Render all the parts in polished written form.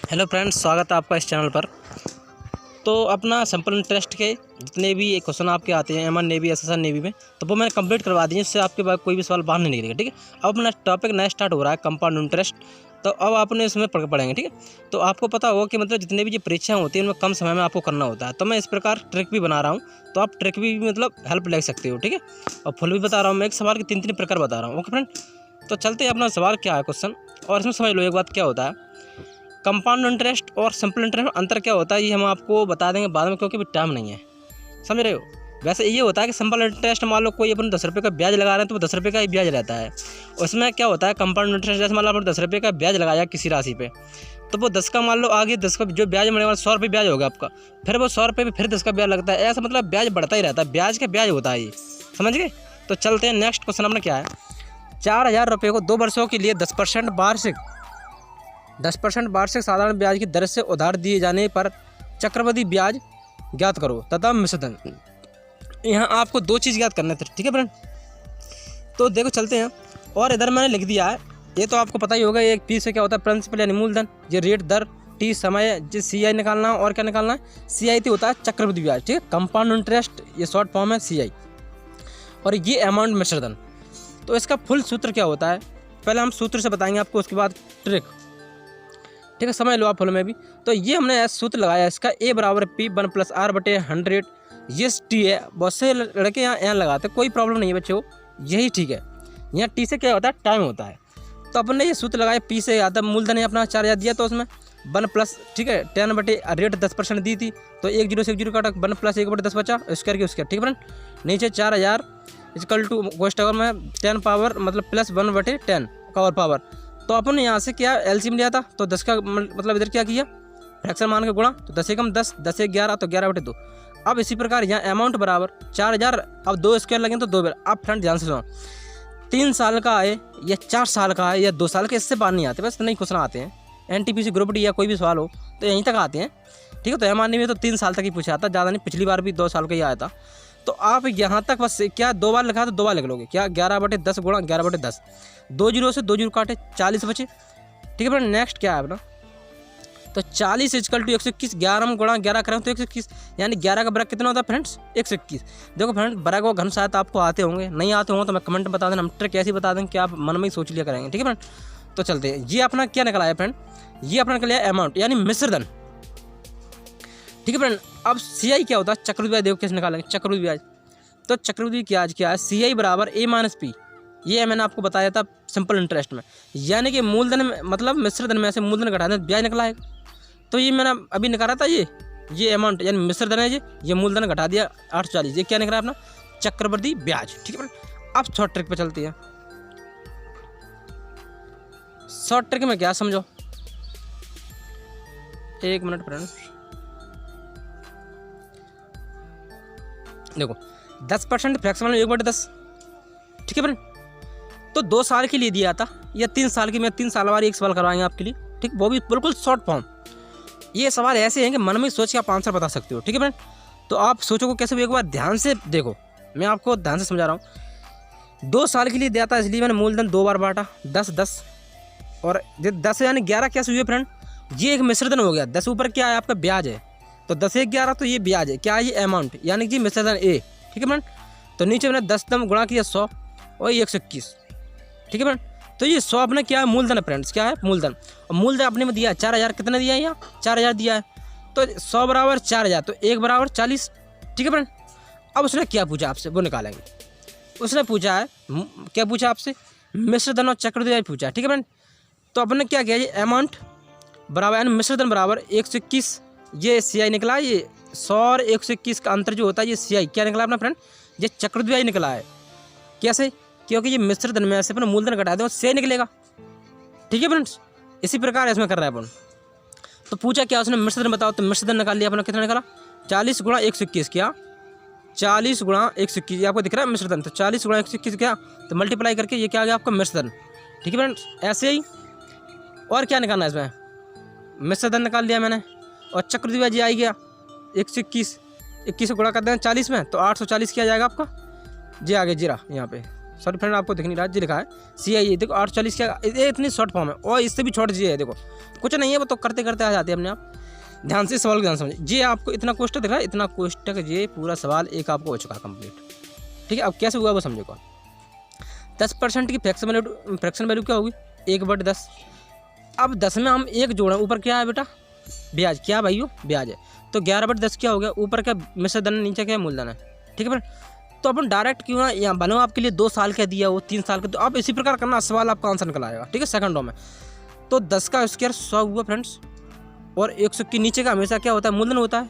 Hello friends, स्वागत है आपका इस चैनल पर। तो अपना सिंपल इंटरेस्ट के जितने भी क्वेश्चन आपके आते हैं एमएन नेवी एसएसएन नेवी में, तो वो मैंने कंप्लीट करवा दिए, इससे आपके पास कोई भी सवाल बाहर नहीं निकलेगा। ठीक है, अब अपना टॉपिक नया स्टार्ट हो रहा है कंपाउंड इंटरेस्ट। तो अब आपने इसमें पढ़ेंगे। ठीक है, तो आपको पता होगा कि मतलब जितने भी ये परीक्षाएं होती हैं उनमें कम समय में आपको करना होता है। तो मैं इस प्रकार ट्रिक भी बना रहा हूँ, तो आप ट्रिक भी मतलब हेल्प ले सकते हो। ठीक है, और फुल भी बता रहा हूँ, मैं एक सवाल के 3 प्रकार बता रहा हूँ। ओके फ्रेंड, तो चलते हैं अपना सवाल क्या है क्वेश्चन, और इसमें समझ लो एक बात क्या होता है। कंपाउंड इंटरेस्ट और सिंपल इंटरेस्ट में अंतर क्या होता है ये हम आपको बता देंगे बाद में, क्योंकि भी टाइम नहीं है, समझ रहे हो। वैसे ये होता है कि सिंपल इंटरेस्ट मान लो कोई अपन 10 रुपये का ब्याज लगा रहे हैं तो वो 10 रुपये का ही ब्याज रहता है। उसमें क्या होता है कंपाउंड इंटरेस्ट, जैसे मान लो अपन 10 रुपये का ब्याज लगाया किसी राशि पे, तो वो 10 का मान लो आगे 10 का जो ब्याज मिलेगा 100 रुपये ब्याज होगा आपका, फिर वो 100 रुपये पे फिर 10 का ब्याज लगता है। ऐसा मतलब ब्याज बढ़ता ही रहता है, ब्याज का ब्याज होता है ये, समझ गए। तो चलते हैं नेक्स्ट क्वेश्चन अपना क्या है। 4,000 रुपये को 2 वर्षों के लिए 10% वार्षिक साधारण ब्याज की दर से उधार दिए जाने पर चक्रवृद्धि ब्याज ज्ञात करो तथा मिश्रधन। यहाँ आपको 2 चीज़ ज्ञात करने थे। ठीक है फ्रेंड, तो देखो चलते हैं। और इधर मैंने लिख दिया है, ये तो आपको पता ही होगा, एक पी से क्या होता है प्रिंसिपल यानी मूलधन, ये रेट दर, टी समय, जो CI निकालना है, और क्या निकालना है CI होता है चक्रवृद्धि ब्याज। ठीक है, कंपाउंड इंटरेस्ट ये शॉर्ट फॉर्म है CI, और ये अमाउंट मिश्रधन। तो इसका फुल सूत्र क्या होता है पहले हम सूत्र से बताएंगे आपको, उसके बाद ट्रिक। ठीक है, समझ लो आप फुल में भी। तो ये हमने सूत्र लगाया इसका, A बराबर P 1 + R/100। ये T है, बहुत से लड़के यहाँ एन लगाते हैं, कोई प्रॉब्लम नहीं है बच्चों, यही ठीक है। यहाँ T से क्या होता है टाइम होता है। तो अपन ने ये सूत्र लगाया, P से आता मूलधन है अपना 4,000 दिया, तो उसमें 1 प्लस, ठीक है 10 रेट 10% दी थी, तो 1 0 से 1 0 काटा, 1 + 1/10 बचा, स्क्वायर की स्क्वायर। ठीक है फ्रेंड, नीचे 4,000 इक्वल टू गोस्ट अवर में 10 पावर मतलब प्लस 1/10 कवर पावर। तो अपन ने यहाँ से क्या एलसीएम लिया था, तो 10 का मतलब इधर क्या किया फ्रैक्शन मान के गुणा, तो 10 एकम 10, 10 एक 11, तो 11/2। अब इसी प्रकार यहाँ अमाउंट बराबर 4,000, अब 2 स्क्वायर लगेंगे तो 2 बार। अब फ्रेंड ध्यान से सुनो, 3 साल का है या 4 साल का है या 2 साल के, इससे बाहर नहीं आते, बस नहीं क्वेश्चन आते हैं। NTPC ग्रुप डी या कोई भी सवाल हो तो यहीं तक आते हैं। ठीक है, तो एमआरनी में तो 3 साल तक ही पूछा था, ज़्यादा नहीं, पिछली बार भी 2 साल का ही आया था। तो आप यहाँ तक बस क्या 2 बार लिखा तो 2 बार लिख लोगे, क्या 11/10 गुणा 11/10, 2 0 से 2 0 काटे, 40 बचे। ठीक है फ्रेंड, नेक्स्ट क्या है अपना, तो 40 इक्वल टू 121, 11 गुणा 11 करें तो 121, यानी 11 का बराबर कितना होता है फ्रेंड्स 121। देखो फ्रेंड, बराबर को घन शायद आपको आते होंगे, नहीं आते होंगे तो मैं कमेंट में बता देना, हम ट्रिक ऐसी बता दें कि आप मन में ही सोच लिया करेंगे। ठीक है फ्रेंड, तो चलते हैं। ये अपना क्या निकला है फ्रेंड, ये अपना निकला है अमाउंट यानी मिश्रधन। ठीक है फ्रेंड, अब CI क्या होता है चक्रवृद्धि ब्याज, देखो कैसे निकालेंगे चक्रवृद्धि ब्याज। तो चक्रवृद्धि ब्याज क्या है, CI बराबर A - P, ये मैंने आपको बताया था सिंपल इंटरेस्ट में, यानी कि मूलधन में मतलब मिश्रधन में से मूलधन घटा दें ब्याज निकला है। तो ये मैंने अभी निकाला था, ये अमाउंट यानी मिश्रधन है, ये मूलधन घटा दिया 840, ये क्या निकला अपना चक्रवृद्धि ब्याज। ठीक है फ्रेंड, अब शॉर्ट ट्रिक पे चलती है। शॉर्ट ट्रिक में क्या समझो, 1 मिनट फ्रेंड, देखो 10% फ्रैक्शन में 1/10। ठीक है फ्रेंड, तो 2 साल के लिए दिया था या 3 साल की, मैं 3 साल वाली एक सवाल करवाएंगे आपके लिए। ठीक, वो भी बिल्कुल शॉर्ट फॉर्म। ये सवाल ऐसे हैं कि मन में सोच के आप आंसर बता सकते हो। ठीक है फ्रेंड, तो आप सोचो को कैसे भी, एक बार ध्यान से देखो, मैं आपको ध्यान से समझा रहा हूँ। 2 साल के लिए दिया था, इसलिए मैंने मूलधन 2 बार बांटा, 10 10, और 10 यानी 11 कैसे हुए फ्रेंड, ये एक मिश्रधन हो गया। 10 ऊपर क्या है आपका ब्याज है, तो 10 1 11, तो ये ब्याज है, क्या है ये अमाउंट, यानी कि मिश्रधन A। ठीक है फ्रेंड, तो नीचे मैंने 10 दम गुणा किया 100 और 121। ठीक है फ्रेंड, तो ये 100 अपने क्या है मूलधन है फ्रेंड्स, क्या है मूलधन, और मूलधन अपने में दिया है 4,000, कितना दिया है यहाँ 4,000 दिया है, तो 100 बराबर 4,000, तो 1 बराबर 40। ठीक है फ्रेंड, अब उसने क्या पूछा आपसे वो निकालेंगे। उसने पूछा है क्या पूछा आपसे, मिश्रधन और चक्रवृद्धि ब्याज पूछा है। ठीक है फ्रेंड, तो अपने क्या किया, ये अमाउंट बराबर यानी मिश्रधन बराबर 121, ये CI निकला, ये 100 और 121 का अंतर जो होता है ये CI क्या निकला अपना फ्रेंड, ये चक्रवृद्धि ब्याज निकला है। कैसे, क्योंकि ये मिश्रधन में से अपना मूलधन घटा दो CI निकलेगा। ठीक है फ्रेंड्स, इसी प्रकार इसमें कर रहा है अपन। तो पूछा क्या उसने, मिश्रधन बताओ, तो मिश्रधन निकाल लिया अपना, कितना निकला 40 गुणा 121, क्या 40 गुणा 121, ये आपको दिख रहा है मिश्रधन, तो 40 गुणा 121 क्या, तो मल्टीप्लाई करके ये क्या आ गया आपका मिश्रधन। ठीक है फ्रेंड्स, ऐसे ही और क्या निकालना है इसमें, मिश्रधन निकाल लिया मैंने, और चक्रवृद्धि ब्याज आ गया 121, 21 से गुणा कर दें 40 में, तो 840 किया जाएगा आपका, जी आगे जीरा यहाँ पे सॉरी फ्रेंड आपको दिख नहीं रहा, जी लिखा है CIE। देखो 840 क्या, ये इतनी शॉर्ट फॉर्म है और इससे भी छोट जी है। देखो कुछ नहीं है, वो तो करते करते आ जाते हैं अपने आप। ध्यान से सवाल को ध्यान समझिए। जी आपको इतना कोष्टक दिख रहा है, इतना कोष्टक ये पूरा सवाल एक आपको हो चुका है कंप्लीट। ठीक है, अब कैसे हुआ वो समझो। 10% की फ्रैक्शन वैल्यू क्या होगी 1/10। अब 10 में हम 1 जोड़ें, ऊपर क्या है बेटा ब्याज, क्या भाइयों ब्याज है। तो 11/10 क्या हो गया, ऊपर क्या मिश्र धन, नीचे क्या मूलधन है। ठीक है फ्रेंड, तो अपन डायरेक्ट क्यों ना यहाँ बनो आपके लिए 2 साल का दिया हो 3 साल का, तो आप इसी प्रकार करना, सवाल आपका आंसर निकल आएगा। ठीक है, सेकंडों में। तो 10 का स्क्वायर 100 हुआ फ्रेंड्स, और 100 के नीचे का हमेशा क्या होता है मूलधन होता है,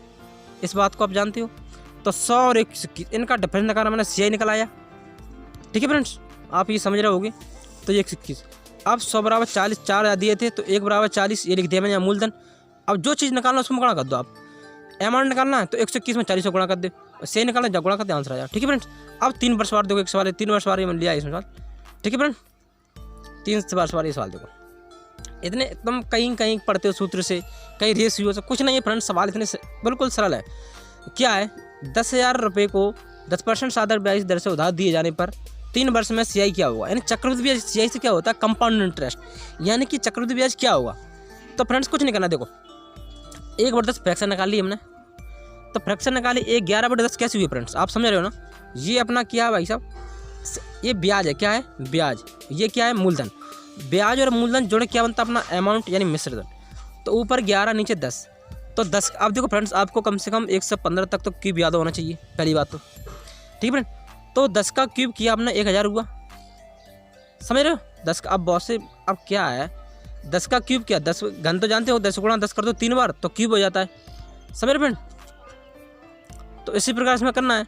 इस बात को आप जानते हो। तो 100 और 121 इनका डिफरेंस निकाला मैंने, CI निकल आया। ठीक है फ्रेंड्स, आप ये समझ रहे होगे। तो ये 121, अब 100 बराबर 40, 4 दिए थे तो 1 बराबर 40 ये लिख दिया मैंने यहाँ मूलधन। अब जो चीज़ निकालना उसको गुणा कर दो आप, अमाउंट निकालना है तो 121 में 40 को गुणा कर दे, CI निकालना जब गुणा कर दे आंसर आ जाए। ठीक है फ्रेंड्स, अब 3 बार सवाल देखो, एक सवाल है 3 बार सवाल ये मैंने लिया इसमें सवाल। ठीक है फ्रेंड, 3 बार सवाल ये सवाल देखो, इतने एकदम कहीं कहीं पढ़ते हो सूत्र से, कहीं रेशियो से, कुछ नहीं है फ्रेंड, सवाल इतने बिल्कुल सरल है। क्या है, 10,000 रुपये को 10% साधारण ब्याज दर से उधार दिए जाने पर 3 वर्ष में CI क्या होगा, यानी चक्रवृद्धि ब्याज। CI से क्या होता है कंपाउंड इंटरेस्ट, यानी कि चक्रवृद्धि ब्याज क्या होगा। तो फ्रेंड्स कुछ नहीं करना, देखो 1/10 फ्रैक्शन निकाल ली हमने, तो फ्रैक्शन निकाली 11/10 कैसे हुई फ्रेंड्स, आप समझ रहे हो ना। ये अपना क्या है भाई साहब, ये ब्याज है, क्या है ब्याज, ये क्या है मूलधन। ब्याज और मूलधन जोड़े क्या बनता है अपना अमाउंट, यानी मिश्रधन। तो ऊपर 11 नीचे 10, तो 10। अब देखो फ्रेंड्स, आपको कम से कम 1 से 15 तक तो क्यूब याद होना चाहिए, पहली बात तो। ठीक है फ्रेंड, तो 10 का क्यूब किया आपने 1000 हुआ, समझ रहे हो। 10 का, अब बहुत से, अब क्या है 10 का क्यूब क्या, 10 घन तो जानते हो, 10 गुणा 10 कर दो 3 बार तो क्यूब हो जाता है, समझ रहे फ्रेंड। तो इसी प्रकार इसमें करना है।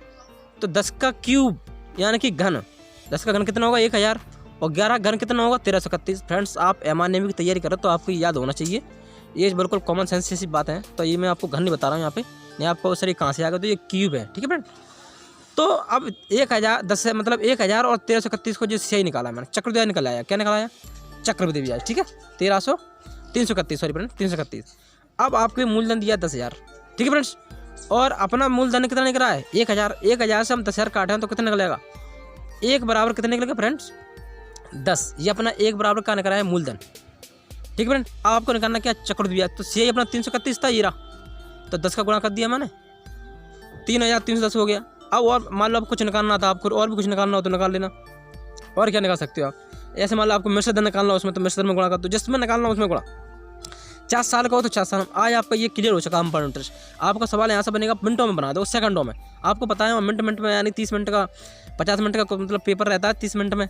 तो 10 का क्यूब यानी कि घन, 10 का घन कितना होगा 1000, और 11 घन कितना होगा 1331। फ्रेंड्स आप MRNAV की तैयारी करो तो आपको याद होना चाहिए, ये बिल्कुल कॉमन सेंस जैसी बात है। तो ये मैं आपको घन नहीं बता रहा हूँ यहाँ पे, नहीं आपको सर ये कहाँ से आएगा, तो ये क्यूब है। ठीक है फ्रेंड, तो अब 1000 10 से मतलब 1000 और 1331 को जो CI निकाला मैंने, चक्रवृद्धि ब्याज निकाला, क्या निकाला है चक्रवृद्धि ब्याज। ठीक है, 331 सॉरी फ्रेंड 331। अब आपको मूलधन दिया 10,000। ठीक है फ्रेंड्स, और अपना मूलधन कितना निकला है 1000। 1000 से हम 10,000 काटे हैं तो कितना निकलेगा, 1 बराबर कितने निकलेगा फ्रेंड्स 10। ये अपना 1 बराबर का निकला है मूलधन। ठीक है फ्रेंड, अब आपको निकालना क्या चक्रवृद्धि ब्याज। तो CI अपना 331 था, ये रहा, तो 10 का गुणा कर दिया मैंने, 3310 हो गया। अब और मान लो आप कुछ निकालना था आपको, और भी कुछ निकालना हो तो निकाल लेना। और क्या निकाल सकते हो आप, ऐसे मान लो आपको मिश्रधन निकालना हो उसमें, तो मिश्रधन में गुणा कर दो, जिसमें निकालना हो उसमें गुणा। 4 साल का हो तो 4 साल। आज आपका ये क्लियर हो चुका कंपाउंड इंटरेस्ट। आपका सवाल यहाँ से बनेगा, मिनटों में बना दो, सेकंडों में। आपको पता है मिनट में, यानी 30 मिनट का 50 मिनट का मतलब पेपर रहता है 30 मिनट में।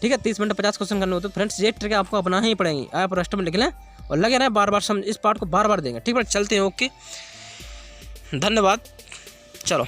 ठीक है, 30 मिनट 50 क्वेश्चन करने होते हैं। फ्रेंड्स ये ट्रिक आपको अपनाना ही पड़ेंगी, आप रेस्ट में लिख लें और लगे रहें, बार बार इस पार्ट को बार बार देंगे। ठीक है, चलते हैं, ओके, धन्यवाद, चलो।